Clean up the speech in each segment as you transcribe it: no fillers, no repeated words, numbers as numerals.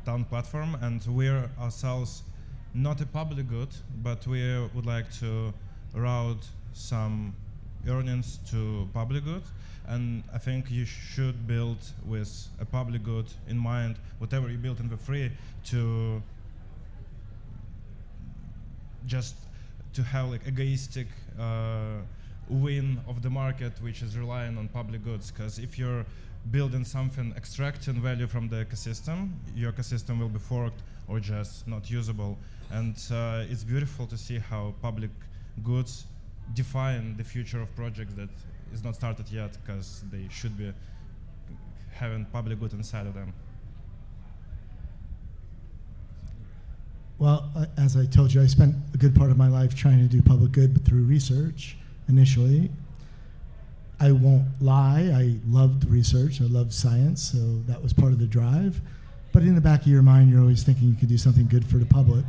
town platform, and we're ourselves not a public good, but we would like to route some earnings to public good. And I think you should build with a public good in mind, whatever you build in the free, to just to have like egoistic win of the market which is relying on public goods. Because if you're building something extracting value from the ecosystem, your ecosystem will be forked or just not usable. And it's beautiful to see how public goods define the future of projects that is not started yet, because they should be having public good inside of them. Well, as I told you, I spent a good part of my life trying to do public good, but through research initially. I won't lie, I loved research, I loved science, so that was part of the drive. But in the back of your mind, you're always thinking you could do something good for the public.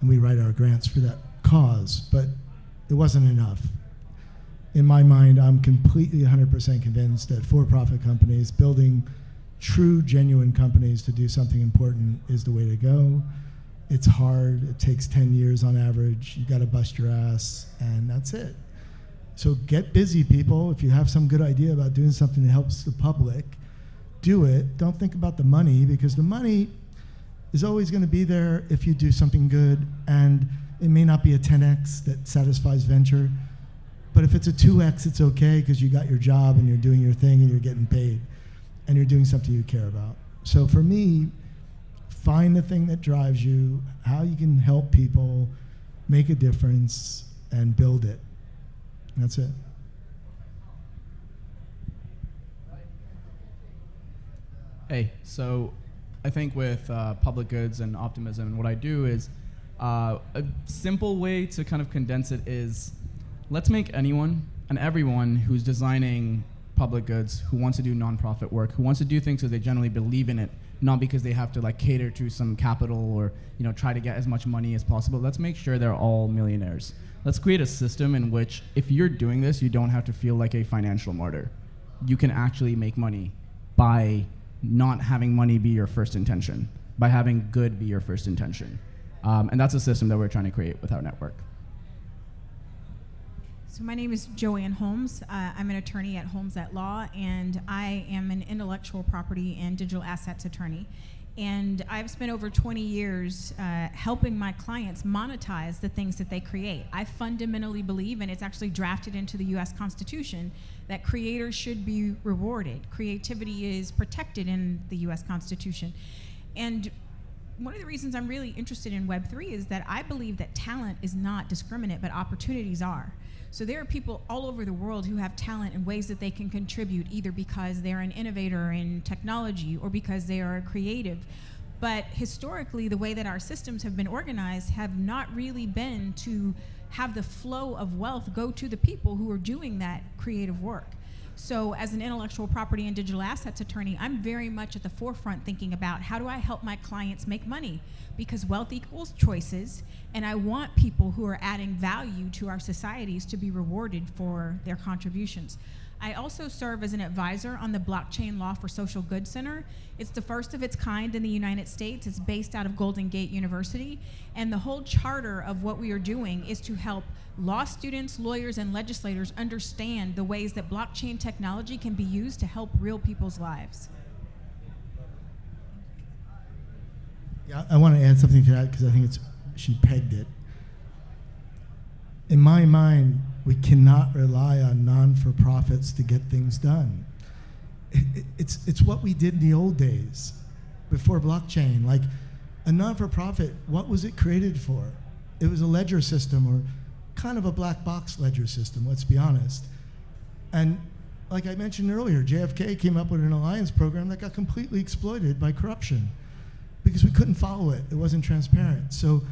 And we write our grants for that cause, but it wasn't enough. In my mind, I'm completely 100% convinced that for-profit companies, building true, genuine companies to do something important is the way to go. It's hard, it takes 10 years on average, you gotta bust your ass, and that's it. So get busy, people. If you have some good idea about doing something that helps the public, do it. Don't think about the money, because the money is always gonna be there if you do something good, and it may not be a 10x that satisfies venture, but if it's a 2x, it's okay, because you got your job and you're doing your thing and you're getting paid and you're doing something you care about. So for me, find the thing that drives you, how you can help people, make a difference, and build it. That's it. Hey, so I think with public goods and optimism, what I do is a simple way to kind of condense it is, let's make anyone and everyone who's designing public goods, who wants to do nonprofit work, who wants to do things because they generally believe in it, not because they have to like cater to some capital or try to get as much money as possible. Let's make sure they're all millionaires. Let's create a system in which if you're doing this, you don't have to feel like a financial martyr. You can actually make money by not having money be your first intention, by having good be your first intention. And that's a system that we're trying to create with our network. So my name is Joanne Holmes. I'm an attorney at Holmes at Law, and I am an intellectual property and digital assets attorney. And I've spent over 20 years helping my clients monetize the things that they create. I fundamentally believe, and it's actually drafted into the US Constitution, that creators should be rewarded. Creativity is protected in the US Constitution. And one of the reasons I'm really interested in Web3 is that I believe that talent is not discriminate, but opportunities are. So there are people all over the world who have talent in ways that they can contribute, either because they're an innovator in technology or because they are a creative. But historically, the way that our systems have been organized have not really been to have the flow of wealth go to the people who are doing that creative work. So as an intellectual property and digital assets attorney, I'm very much at the forefront thinking about how do I help my clients make money? Because wealth equals choices, and I want people who are adding value to our societies to be rewarded for their contributions. I also serve as an advisor on the Blockchain Law for Social Good Center. It's the first of its kind in the United States. It's based out of Golden Gate University. And the whole charter of what we are doing is to help law students, lawyers, and legislators understand the ways that blockchain technology can be used to help real people's lives. Yeah, I want to add something to that because I think she pegged it. In my mind, we cannot rely on non-for-profits to get things done. It's what we did in the old days, before blockchain. Like a non-for-profit, what was it created for? It was a ledger system, or kind of a black box ledger system, let's be honest. And like I mentioned earlier, JFK came up with an alliance program that got completely exploited by corruption because we couldn't follow it. It wasn't transparent. So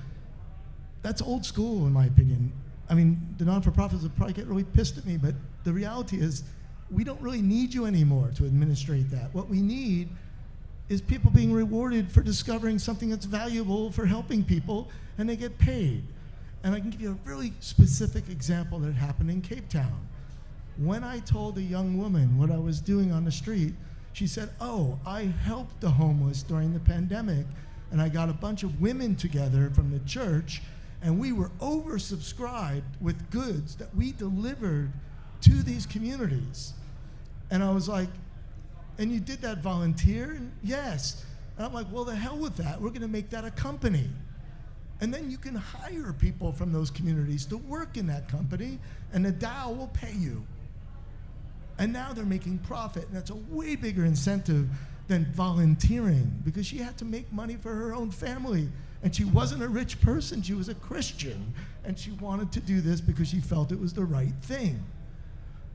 that's old school, in my opinion. I mean, the non-for-profits will probably get really pissed at me, but the reality is we don't really need you anymore to administrate that. What we need is people being rewarded for discovering something that's valuable, for helping people, and they get paid. And I can give you a really specific example that happened in Cape Town. When I told a young woman what I was doing on the street, She said, oh, I helped the homeless during the pandemic, and I got a bunch of women together from the church, and we were oversubscribed with goods that we delivered to these communities. And I was like, and you did that volunteer? And yes. And I'm like, well, the hell with that. We're gonna make that a company. And then you can hire people from those communities to work in that company, and the DAO will pay you. And now they're making profit, and that's a way bigger incentive than volunteering, because she had to make money for her own family. And she wasn't a rich person, she was a Christian. And she wanted to do this because she felt it was the right thing.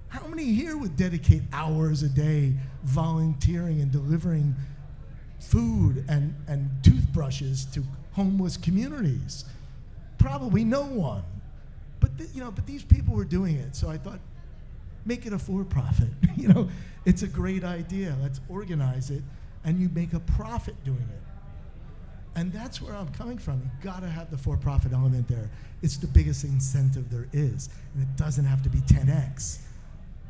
How many here would dedicate hours a day volunteering and delivering food and toothbrushes to homeless communities? Probably no one. But but these people were doing it, so I thought, make it a for-profit. It's a great idea. Let's organize it, and you make a profit doing it. And that's where I'm coming from. You gotta have the for-profit element there. It's the biggest incentive there is, and it doesn't have to be 10x.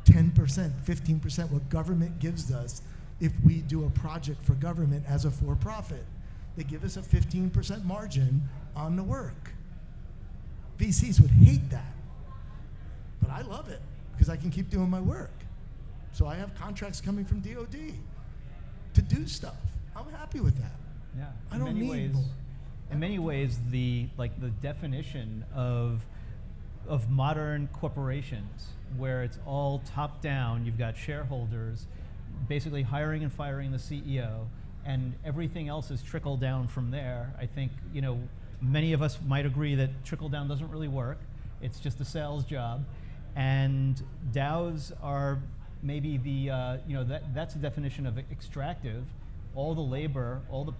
10%, 15%, what government gives us if we do a project for government as a for-profit. They give us a 15% margin on the work. VCs would hate that, but I love it because I can keep doing my work. So I have contracts coming from DOD to do stuff. I'm happy with that. Yeah. I don't need more. In many ways, the definition of modern corporations, where it's all top down, you've got shareholders basically hiring and firing the CEO, and everything else is trickle down from there. I think many of us might agree that trickle down doesn't really work. It's just a sales job, and DAOs are maybe that's the definition of extractive. All the labor, all the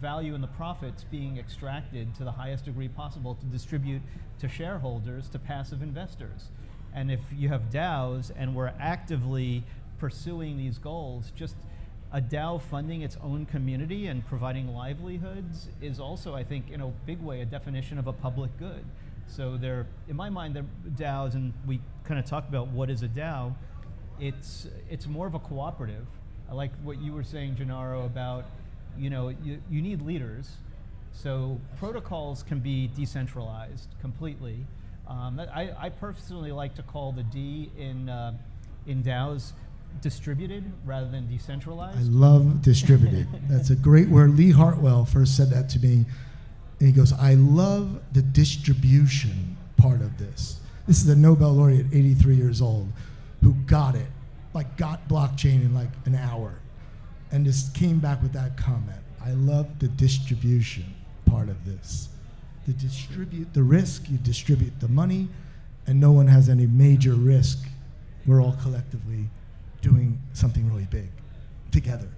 value and the profits being extracted to the highest degree possible to distribute to shareholders, to passive investors. And if you have DAOs and we're actively pursuing these goals, just a DAO funding its own community and providing livelihoods is also, I think, in a big way, a definition of a public good. So they're, in my mind, they're DAOs, and we kind of talked about what is a DAO. It's more of a cooperative. I like what you were saying, Gennaro, about you need leaders. So protocols can be decentralized completely. I personally like to call the D in DAOs distributed rather than decentralized. I love distributed. That's a great word. Lee Hartwell first said that to me, and he goes, I love the distribution part of this. This is a Nobel laureate, 83 years old, who got it, got blockchain in an hour, and just came back with that comment. I love the distribution part of this. To distribute the risk, you distribute the money, and no one has any major risk. We're all collectively doing something really big together.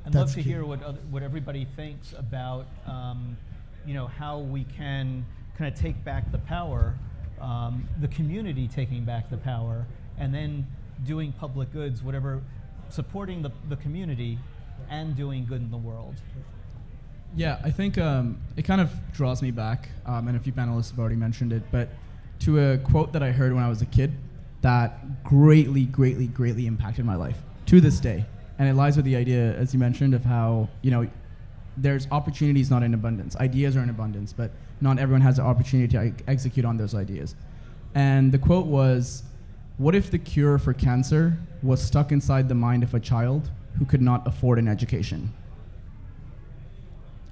I'd love to hear what everybody thinks about how we can kind of take back the power, the community taking back the power, and then doing public goods, supporting the community and doing good in the world. Yeah, I think it kind of draws me back, and a few panelists have already mentioned it, but to a quote that I heard when I was a kid that greatly, greatly, greatly impacted my life to this day. And it lies with the idea, as you mentioned, of how, there's opportunities not in abundance. Ideas are in abundance, but not everyone has the opportunity to execute on those ideas. And the quote was, what if the cure for cancer was stuck inside the mind of a child who could not afford an education?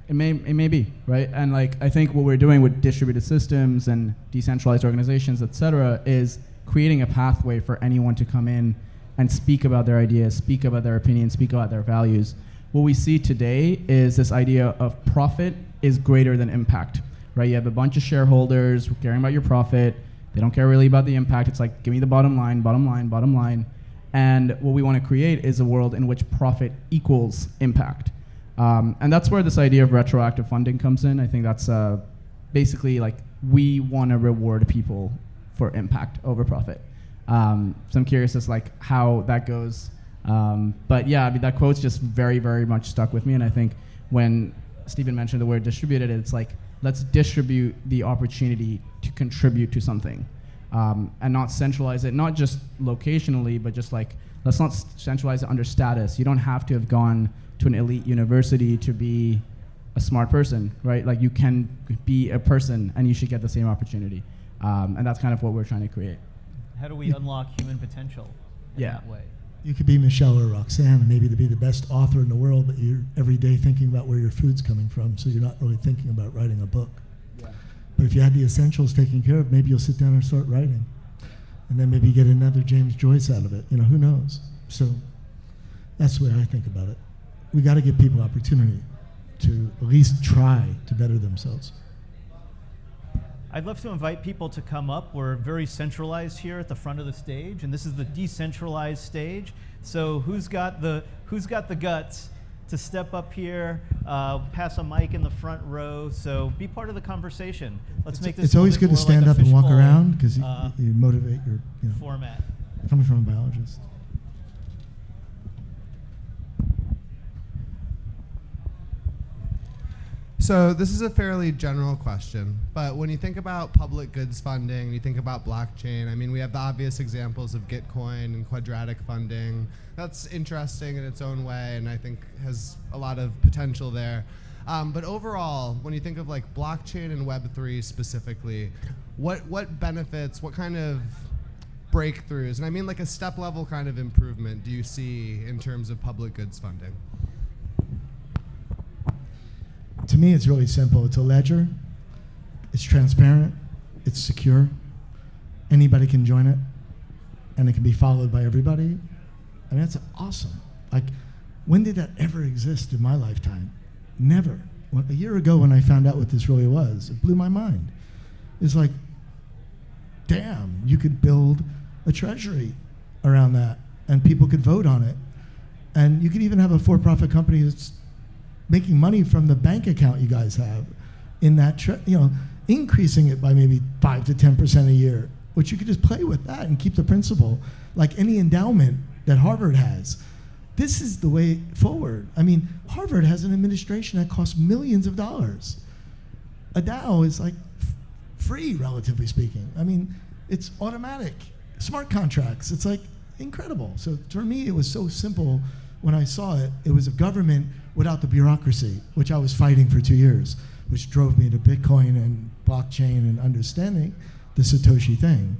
It may be, right? And I think what we're doing with distributed systems and decentralized organizations, et cetera, is creating a pathway for anyone to come in and speak about their ideas, speak about their opinions, speak about their values. What we see today is this idea of profit is greater than impact, right? You have a bunch of shareholders caring about your profit. They don't care really about the impact. It's like, give me the bottom line, bottom line, bottom line. And what we want to create is a world in which profit equals impact. And that's where this idea of retroactive funding comes in. I think that's basically we want to reward people for impact over profit. So I'm curious as how that goes. But yeah, that quote's just very, very much stuck with me. And I think when Stephen mentioned the word distributed, it's let's distribute the opportunity to contribute to something. and not centralize it, not just locationally, but just like, let's not centralize it under status. You don't have to have gone to an elite university to be a smart person, right? Like, you can be a person and you should get the same opportunity. And that's kind of what we're trying to create. How do we unlock human potential in that way? You could be Michelle or Roxanne, and maybe to be the best author in the world, but you're every day thinking about where your food's coming from, so you're not really thinking about writing a book. Yeah. But if you had the essentials taken care of, maybe you'll sit down and start writing. And then maybe get another James Joyce out of it. You know, who knows? So that's the way I think about it. We got to give people opportunity to at least try to better themselves. I'd love to invite people to come up. We're very centralized here at the front of the stage, and this is the decentralized stage. So who's got the guts to step up here, pass a mic in the front row? So be part of the conversation. Let's make this. It's always good to stand up and walk around because you motivate your format. Coming from a biologist. So this is a fairly general question, but when you think about public goods funding, you think about blockchain, I mean, we have the obvious examples of Gitcoin and quadratic funding. That's interesting in its own way, and I think has a lot of potential there. But overall, when you think of like blockchain and Web3 specifically, what benefits, what kind of breakthroughs, and I mean like a step level kind of improvement do you see in terms of public goods funding? To me, it's really simple. It's a ledger. It's transparent. It's secure. Anybody can join it, and it can be followed by everybody. I mean, that's awesome. Like, when did that ever exist in my lifetime? Never. A year ago, when I found out what this really was, it blew my mind. It's like, damn, you could build a treasury around that, and people could vote on it. And you could even have a for-profit company that's making money from the bank account you guys have in that, increasing it by maybe 5 to 10% a year, which you could just play with that and keep the principal, like any endowment that Harvard has. This is the way forward. I mean, Harvard has an administration that costs millions of dollars. A DAO is like free, relatively speaking. I mean, it's automatic. Smart contracts, it's like incredible. So for me, it was so simple when I saw it. It was a government without the bureaucracy, which I was fighting for 2 years, which drove me to Bitcoin and blockchain and understanding the Satoshi thing.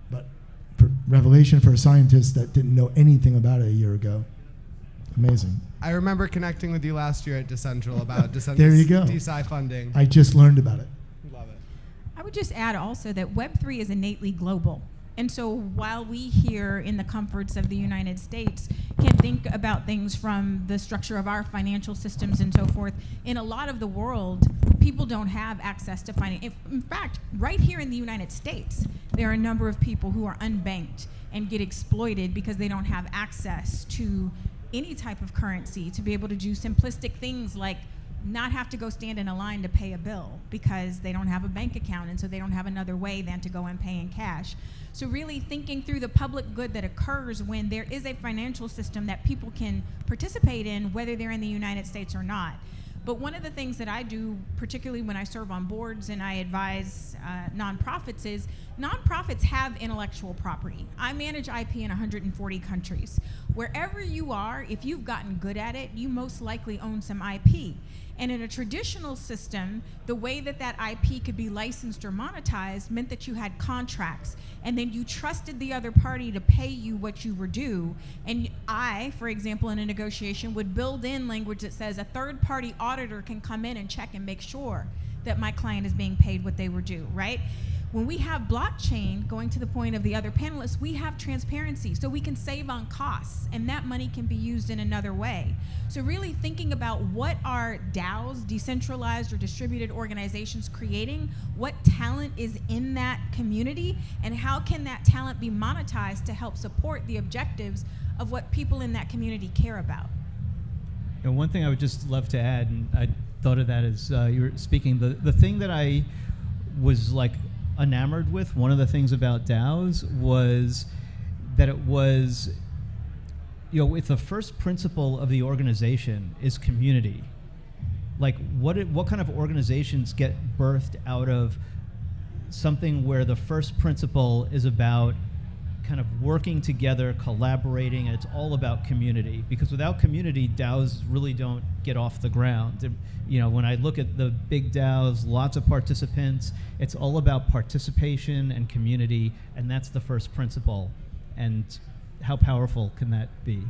But for revelation for a scientist that didn't know anything about it a year ago. Amazing. I remember connecting with you last year at Dcentral about There you go. DeSci funding. I just learned about it. Love it. I would just add also that Web3 is innately global. And so while we here in the comforts of the United States can think about things from the structure of our financial systems and so forth, in a lot of the world, people don't have access to finance. In fact, right here in the United States, there are a number of people who are unbanked and get exploited because they don't have access to any type of currency to be able to do simplistic things like not have to go stand in a line to pay a bill because they don't have a bank account, and so they don't have another way than to go and pay in cash. So really thinking through the public good that occurs when there is a financial system that people can participate in, whether they're in the United States or not. But one of the things that I do, particularly when I serve on boards and I advise nonprofits, is nonprofits have intellectual property. I manage IP in 140 countries. Wherever you are, if you've gotten good at it, you most likely own some IP. And in a traditional system, the way that that IP could be licensed or monetized meant that you had contracts, and then you trusted the other party to pay you what you were due. And I, for example, in a negotiation, would build in language that says a third-party auditor can come in and check and make sure that my client is being paid what they were due, right? When we have blockchain, going to the point of the other panelists, we have transparency, so we can save on costs, and that money can be used in another way. So really thinking about what are DAOs, decentralized or distributed organizations, creating, what talent is in that community, and how can that talent be monetized to help support the objectives of what people in that community care about. And one thing I would just love to add, and I thought of that as you were speaking, the thing that I was like enamored with, one of the things about DAOs was that it was, if the first principle of the organization is community, like what kind of organizations get birthed out of something where the first principle is about kind of working together, collaborating, and it's all about community. Because without community, DAOs really don't get off the ground. When I look at the big DAOs, lots of participants, it's all about participation and community, and that's the first principle. And how powerful can that be?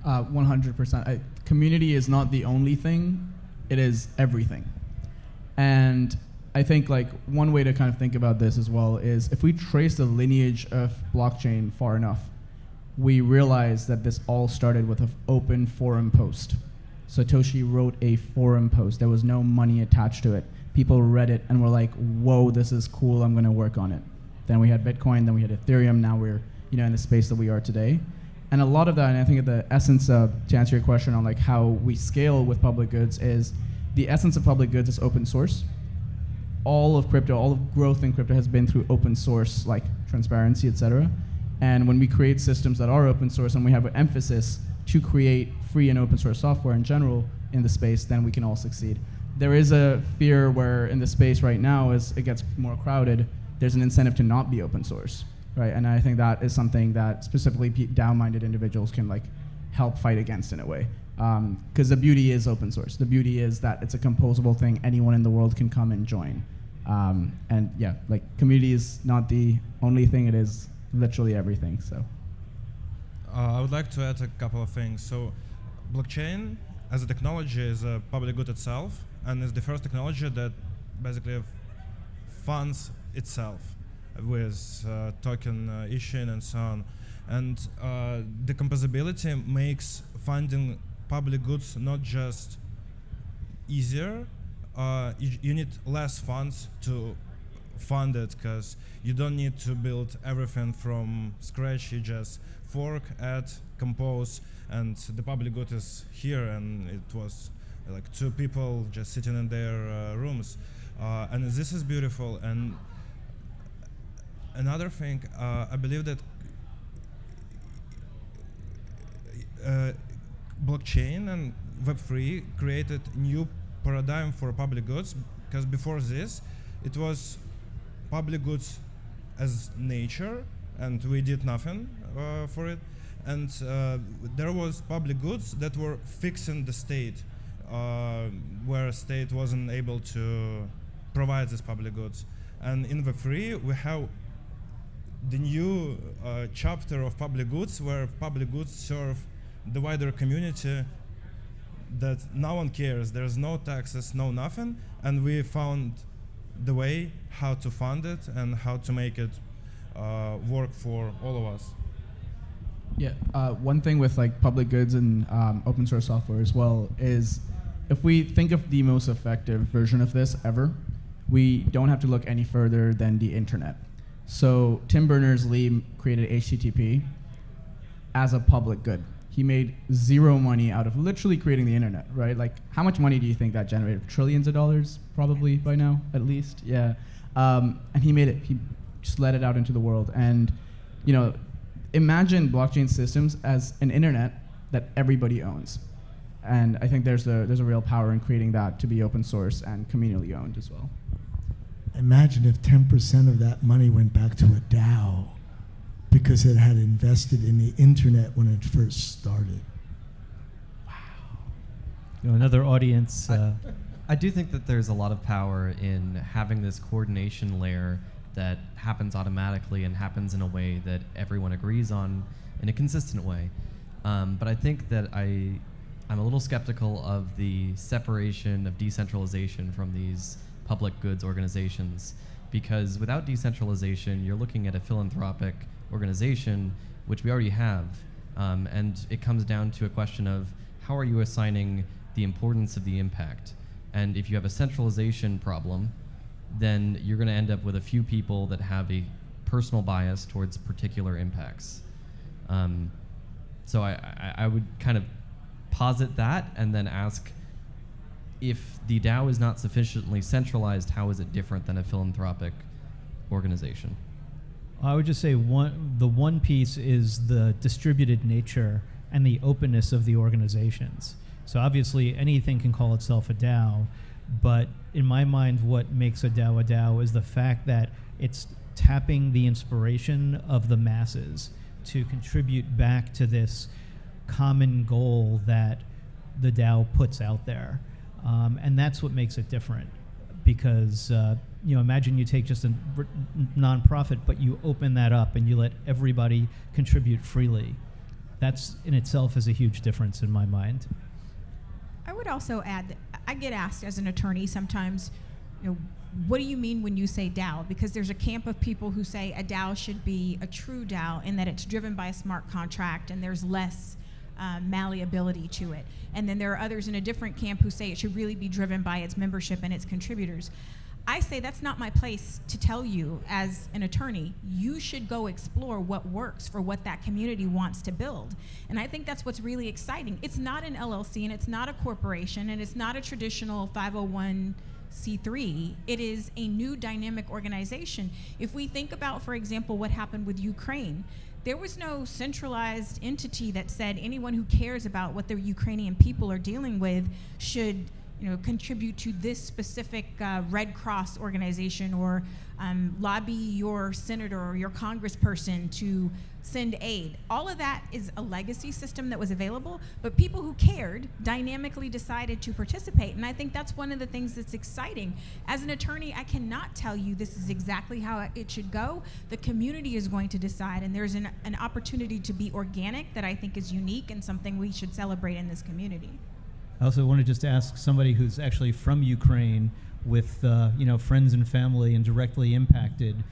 100%. Community is not the only thing, it is everything. And I think like one way to kind of think about this as well is if we trace the lineage of blockchain far enough, we realize that this all started with an open forum post. Satoshi wrote a forum post. There was no money attached to it. People read it and were like, whoa, this is cool, I'm gonna work on it. Then we had Bitcoin, then we had Ethereum, now we're in the space that we are today. And a lot of that, and I think the essence of, to answer your question on like how we scale with public goods is, the essence of public goods is open source. All of crypto, all of growth in crypto has been through open source, like transparency, etc. And when we create systems that are open source and we have an emphasis to create free and open source software in general in the space, then we can all succeed. There is a fear where in the space right now, as it gets more crowded, there's an incentive to not be open source, right? And I think that is something that specifically DAO-minded individuals can like help fight against in a way. Because the beauty is open source. The beauty is that it's a composable thing. Anyone in the world can come and join. And yeah, like community is not the only thing, it is literally everything, so. I would like to add a couple of things. So blockchain as a technology is a public good itself, and is the first technology that basically funds itself with token issuing and so on. And the composability makes funding public goods not just easier, you need less funds to fund it because you don't need to build everything from scratch. You just fork, add, compose, and the public good is here, and it was like two people just sitting in their rooms. And this is beautiful. And another thing, I believe that blockchain and Web3 created new paradigm for public goods, because before this it was public goods as nature and we did nothing for it, and there was public goods that were fixing the state, where state wasn't able to provide these public goods. And in Web3 we have the new chapter of public goods, where public goods serve the wider community, that no one cares, there's no taxes, no nothing, and we found the way how to fund it and how to make it work for all of us. Yeah, one thing with like public goods and open source software as well is, if we think of the most effective version of this ever, we don't have to look any further than the internet. So Tim Berners-Lee created HTTP as a public good. He made zero money out of literally creating the internet, right? Like, how much money do you think that generated? Trillions of dollars, probably by now, at least. Yeah, and he made it. He just let it out into the world. And imagine blockchain systems as an internet that everybody owns. And I think there's a real power in creating that to be open source and communally owned as well. Imagine if 10% of that money went back to a DAO because it had invested in the internet when it first started. Another audience. I do think that there's a lot of power in having this coordination layer that happens automatically and happens in a way that everyone agrees on in a consistent way. But I think that I'm a little skeptical of the separation of decentralization from these public goods organizations, because without decentralization, you're looking at a philanthropic organization, which we already have, and it comes down to a question of how are you assigning the importance of the impact. And if you have a centralization problem, then you're going to end up with a few people that have a personal bias towards particular impacts. So I would kind of posit that and then ask, if the DAO is not sufficiently centralized, how is it different than a philanthropic organization? I would just say the one piece is the distributed nature and the openness of the organizations. So obviously anything can call itself a DAO, But in my mind, what makes a DAO is the fact that it's tapping the inspiration of the masses to contribute back to this common goal that the DAO puts out there. And that's what makes it different. Because, imagine you take just a nonprofit, but you open that up and you let everybody contribute freely. That's in itself is a huge difference in my mind. I would also add that I get asked as an attorney sometimes, what do you mean when you say DAO? Because there's a camp of people who say a DAO should be a true DAO in that it's driven by a smart contract and there's less malleability to it. And then there are others in a different camp who say it should really be driven by its membership and its contributors. I say that's not my place to tell you as an attorney. You should go explore what works for what that community wants to build. And I think that's what's really exciting. It's not an LLC and it's not a corporation and it's not a traditional 501c3. It is a new dynamic organization. If we think about, for example, what happened with Ukraine, there was no centralized entity that said anyone who cares about what the Ukrainian people are dealing with should contribute to this specific Red Cross organization or lobby your senator or your congressperson to send aid. All of that is a legacy system that was available, but people who cared dynamically decided to participate. And I think that's one of the things that's exciting. As an attorney, I cannot tell you this is exactly how it should go. The community is going to decide, and there's an opportunity to be organic that I think is unique and something we should celebrate in this community. I also want to just ask somebody who's actually from Ukraine with friends and family and directly impacted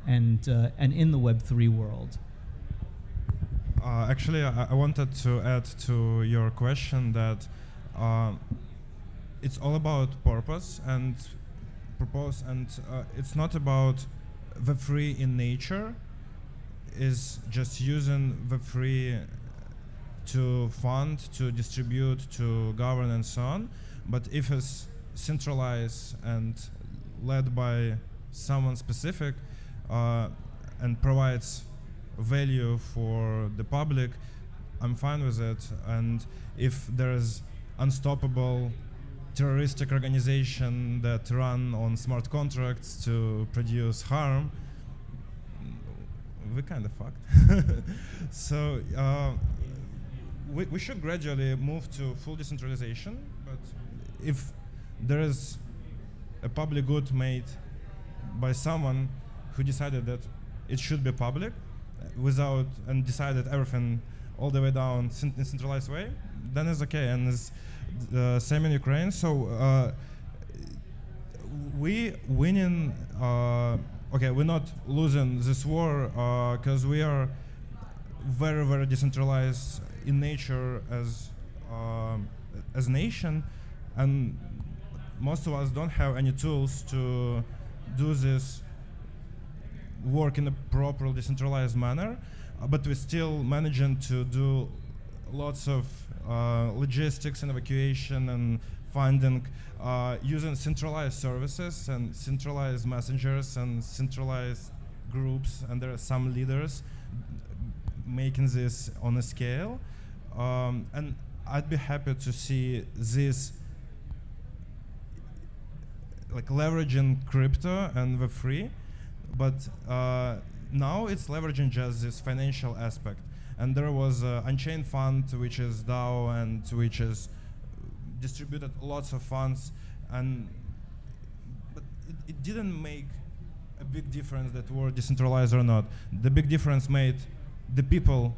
and in the Web3 world. Actually, I wanted to add to your question that it's all about purpose and it's not about Web3 in nature. Is just using Web3 to fund, to distribute, to govern, and so on. But if it's centralized and led by someone specific and provides value for the public, I'm fine with it. And if there is unstoppable terroristic organization that run on smart contracts to produce harm, we're kind of fucked. So we should gradually move to full decentralization, but if there is a public good made by someone who decided that it should be public and decided everything all the way down in centralized way, then it's okay. And it's same in Ukraine. So we winning. We're not losing this war because we are very, very decentralized in nature as nation, and most of us don't have any tools to do this work in a proper decentralized manner, but we're still managing to do lots of logistics and evacuation and finding using centralized services and centralized messengers and centralized groups, and there are some leaders making this on a scale. And I'd be happy to see this like leveraging crypto and Web3, but now it's leveraging just this financial aspect. And there was an Unchained fund, which is DAO and which is distributed lots of funds, but it didn't make a big difference that were decentralized or not. The big difference made the people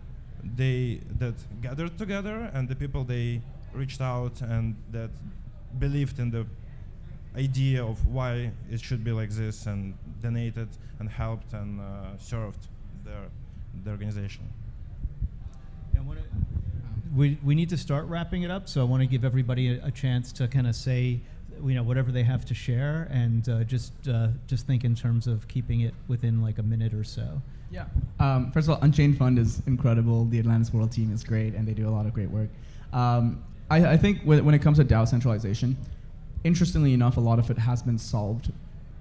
that gathered together and the people they reached out and that believed in the idea of why it should be like this and donated and helped and served the organization. We need to start wrapping it up, so I want to give everybody a chance to kind of say, whatever they have to share, and just think in terms of keeping it within like a minute or so. Yeah. First of all, Unchained Fund is incredible. The Atlantis World team is great, and they do a lot of great work. I think when it comes to DAO centralization, interestingly enough, a lot of it has been solved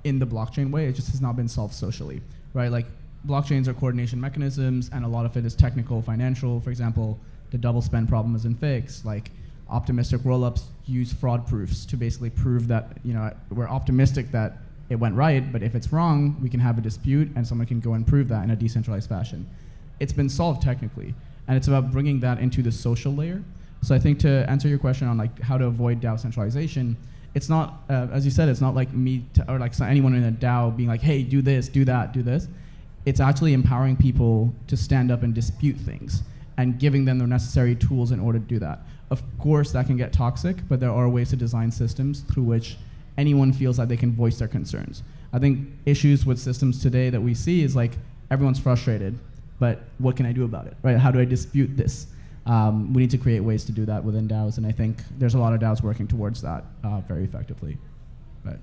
in the blockchain way. It just has not been solved socially, right? Like blockchains are coordination mechanisms, and a lot of it is technical, financial. For example, the double spend problem isn't fixed. Like optimistic rollups use fraud proofs to basically prove that, we're optimistic that it went right, but if it's wrong, we can have a dispute and someone can go and prove that in a decentralized fashion. It's been solved technically, and it's about bringing that into the social layer. So I think to answer your question on like how to avoid DAO centralization, it's not, as you said, it's not like me or like anyone in a DAO being like, hey, do this, do that, do this. It's actually empowering people to stand up and dispute things and giving them the necessary tools in order to do that. Of course, that can get toxic, but there are ways to design systems through which anyone feels like they can voice their concerns. I think issues with systems today that we see is like everyone's frustrated, but what can I do about it, right? How do I dispute this? We need to create ways to do that within DAOs, and I think there's a lot of DAOs working towards that very effectively. But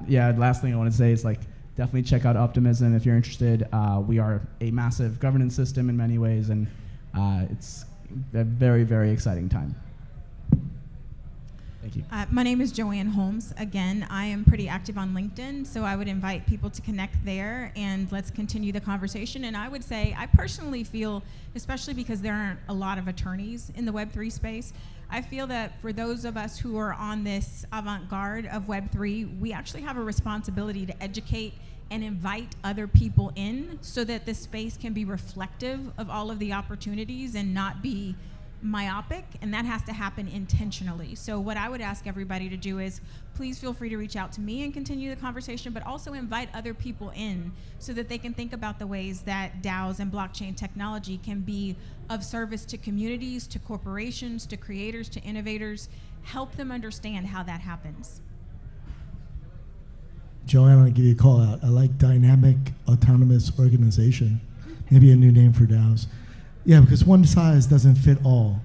yeah, last thing I want to say is like definitely check out Optimism if you're interested. We are a massive governance system in many ways, and it's a very, very exciting time. Thank you. My name is Joanne Holmes. Again, I am pretty active on LinkedIn, so I would invite people to connect there and let's continue the conversation. And I would say, I personally feel, especially because there aren't a lot of attorneys in the Web3 space, I feel that for those of us who are on this avant-garde of Web3, we actually have a responsibility to educate and invite other people in so that the space can be reflective of all of the opportunities and not be myopic, and that has to happen intentionally. So what I would ask everybody to do is please feel free to reach out to me and continue the conversation, but also invite other people in so that they can think about the ways that DAOs and blockchain technology can be of service to communities, to corporations, to creators, to innovators. Help them understand how that happens. Joanne, I'll give you a call out. I like dynamic autonomous organization. Maybe a new name for DAOs. Yeah, because one size doesn't fit all.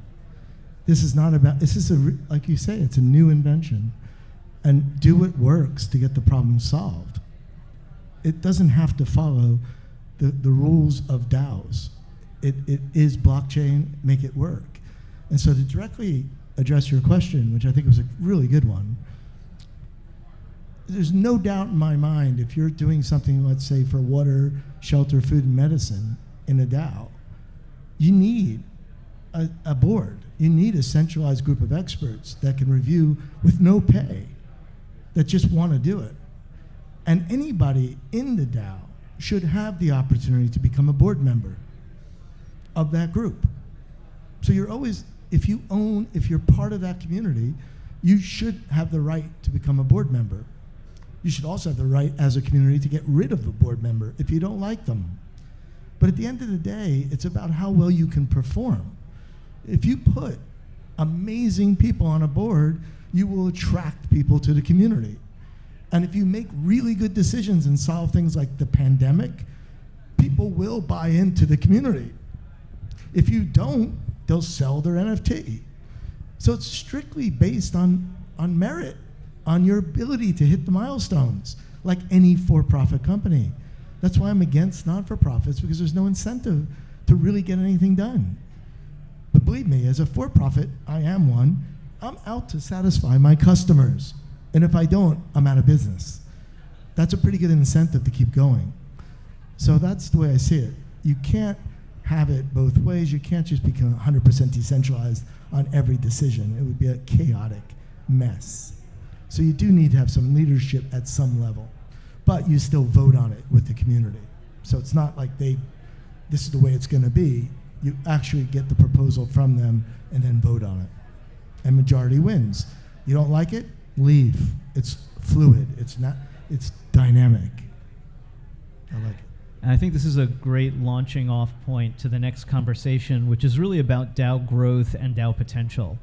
This is not about, this is like you say, it's a new invention. And do what works to get the problem solved. It doesn't have to follow the rules of DAOs. It is blockchain, make it work. And so to directly address your question, which I think was a really good one, there's no doubt in my mind if you're doing something, let's say, for water, shelter, food, and medicine in a DAO, you need a board. You need a centralized group of experts that can review with no pay, that just want to do it. And anybody in the DAO should have the opportunity to become a board member of that group. So you're always, if you're part of that community, you should have the right to become a board member. You should also have the right as a community to get rid of the board member if you don't like them. But at the end of the day, it's about how well you can perform. If you put amazing people on a board, you will attract people to the community. And if you make really good decisions and solve things like the pandemic, people will buy into the community. If you don't, they'll sell their NFT. So it's strictly based on merit, on your ability to hit the milestones, like any for-profit company. That's why I'm against not-for-profits, because there's no incentive to really get anything done. But believe me, as a for-profit, I am one, I'm out to satisfy my customers. And if I don't, I'm out of business. That's a pretty good incentive to keep going. So that's the way I see it. You can't have it both ways. You can't just become 100% decentralized on every decision. It would be a chaotic mess. So you do need to have some leadership at some level. But you still vote on it with the community. So it's not like this is the way it's going to be. You actually get the proposal from them and then vote on it. And majority wins. You don't like it? Leave. It's fluid. It's dynamic. I like it. And I think this is a great launching off point to the next conversation, which is really about DAO growth and DAO potential.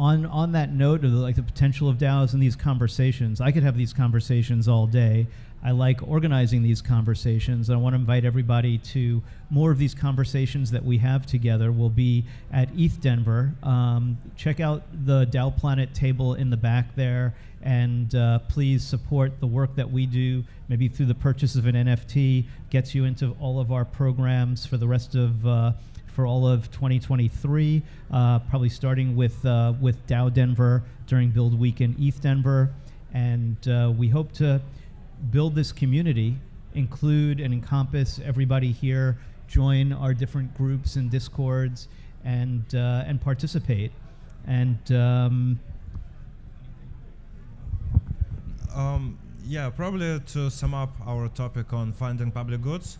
On that note of the potential of DAOs and these conversations, I could have these conversations all day. I like organizing these conversations. I want to invite everybody to more of these conversations that we have together. We'll be at ETH Denver. Check out the DAO Planet table in the back there, and please support the work that we do. Maybe through the purchase of an NFT, gets you into all of our programs for the rest of for all of 2023, probably starting with DAO Denver during Build Week in ETH Denver. And we hope to build this community, include and encompass everybody here, join our different groups and discords, and participate. And yeah, probably to sum up our topic on funding public goods,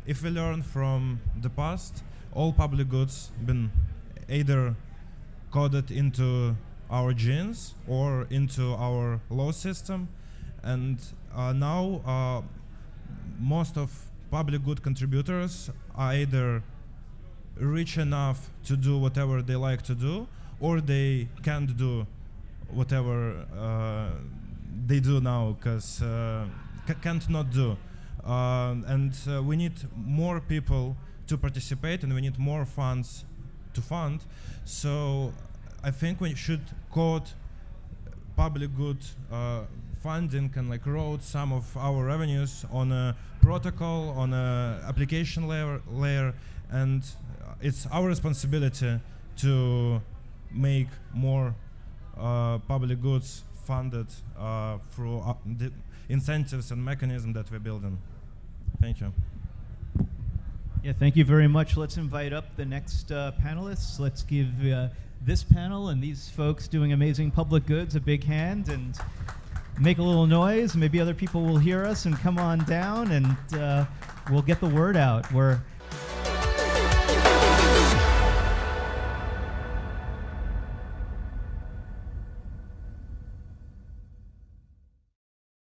if we learn from the past, all public goods been either coded into our genes or into our law system, and now most of public good contributors are either rich enough to do whatever they like to do, or they can't do whatever they do now because can't not do. And we need more people to participate, and we need more funds to fund. So I think we should code public good funding and like route some of our revenues on a protocol, on a application layer, and it's our responsibility to make more public goods funded through the incentives and mechanisms that we're building. Thank you. yeah, thank you very much. Let's invite up the next panelists. Let's give this panel and these folks doing amazing public goods a big hand and make a little noise. Maybe other people will hear us and come on down, and we'll get the word out. We're